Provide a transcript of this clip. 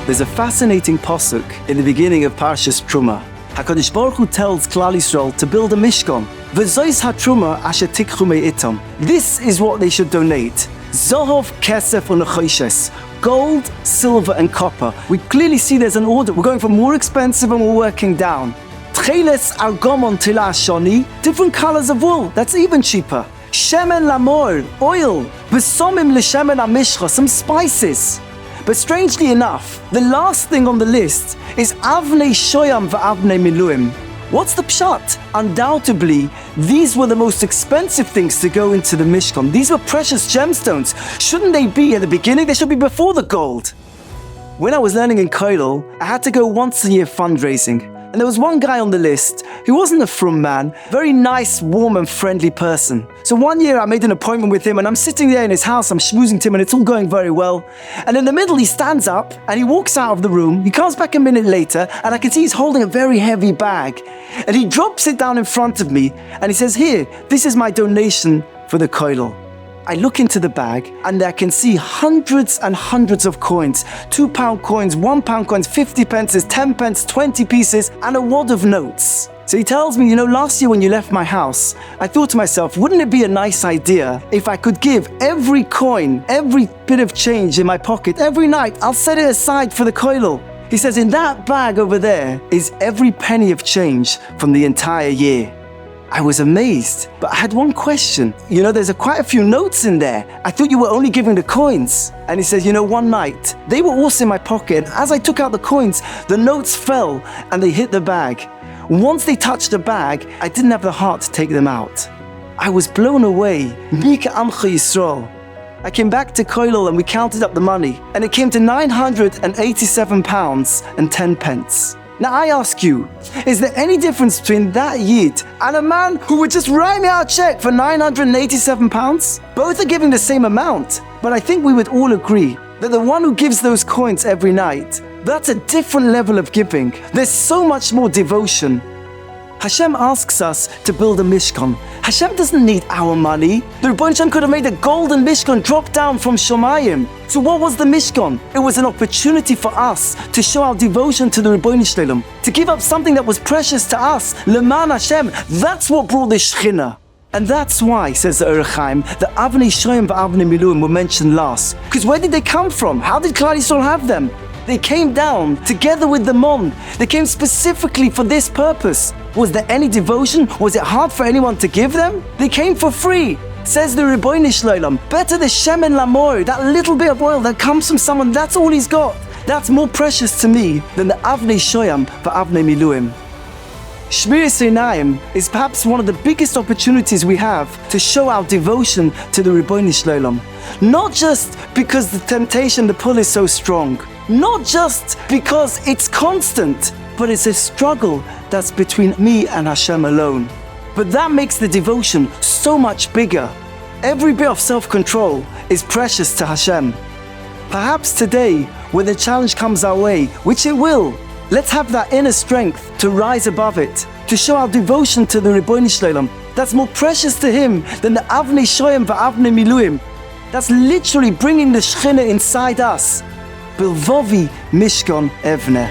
There's a fascinating pasuk in the beginning of Parshas Truma. HaKadosh Baruch Hu tells Klal Yisrael to build a Mishkan. V'zois ha-truma asher tikchu me'itam. This is what they should donate. Zohov, kesef, u'nechoshes. Gold, silver, and copper. We clearly see there's an order. We're going from more expensive and we're working down. Tcheles argomon tila shoni. Different colors of wool. That's even cheaper. Shemen lamor, oil. V'somim l'shemen amishcha, some spices. But strangely enough, the last thing on the list is avnei shoyam v'avnei miluim. What's the pshat? Undoubtedly, these were the most expensive things to go into the Mishkan. These were precious gemstones. Shouldn't they be at the beginning? They should be before the gold. When I was learning in Kollel, I had to go once a year fundraising. And there was one guy on the list who wasn't a frum man, very nice, warm and friendly person. So one year I made an appointment with him and I'm sitting there in his house, I'm schmoozing to him and it's all going very well. And in the middle he stands up and he walks out of the room, he comes back a minute later and I can see he's holding a very heavy bag. And he drops it down in front of me and he says, "Here, this is my donation for the Kollel." I look into the bag and I can see hundreds and hundreds of coins. £2 coins, £1 coins, 50 pences, 10 pence, 20 pieces, and a wad of notes. So he tells me, last year when you left my house, I thought to myself, wouldn't it be a nice idea if I could give every coin, every bit of change in my pocket, every night, I'll set it aside for the Kollel. He says, in that bag over there is every penny of change from the entire year. I was amazed, but I had one question. There's quite a few notes in there. I thought you were only giving the coins. And he says, one night, they were also in my pocket. As I took out the coins, the notes fell and they hit the bag. Once they touched the bag, I didn't have the heart to take them out. I was blown away. Mika Amcha Yisrael. I came back to Kollel and we counted up the money, and it came to £987 and 10 pence. Now I ask you, is there any difference between that Yid and a man who would just write me out a check for £987? Both are giving the same amount, but I think we would all agree that the one who gives those coins every night, that's a different level of giving. There's so much more devotion. Hashem asks us to build a Mishkan. Hashem doesn't need our money. The Rebbeinu Shem could have made a golden Mishkan drop down from Shomayim. So what was the Mishkan? It was an opportunity for us to show our devotion to the Rebbeinu Shalom, to give up something that was precious to us. Leman Hashem, that's what brought the Shechina. And that's why, says the Orach Chaim, the Avnei Shoyam v'Avnei Miluim were mentioned last. Because where did they come from? How did Klal Yisrael have them? They came down together with the Mon. They came specifically for this purpose. Was there any devotion? Was it hard for anyone to give them? They came for free. Says the Rebbeinu Shalom, better the shemen lamor, that little bit of oil that comes from someone, that's all he's got. That's more precious to me than the Avnei Shoyam v'Avnei Miluim. Shmiras Einayim is perhaps one of the biggest opportunities we have to show our devotion to the Rebbeinu Shalom. Not just because the temptation, the pull is so strong. Not just because it's constant, but it's a struggle that's between me and Hashem alone. But that makes the devotion so much bigger. Every bit of self-control is precious to Hashem. Perhaps today, when the challenge comes our way, which it will, let's have that inner strength to rise above it, to show our devotion to the Rebbeinu Shalom. That's more precious to Him than the Avnei Shoyam v'Avnei Miluim. That's literally bringing the Shechina inside us. Bilvovi Mishkan Evne.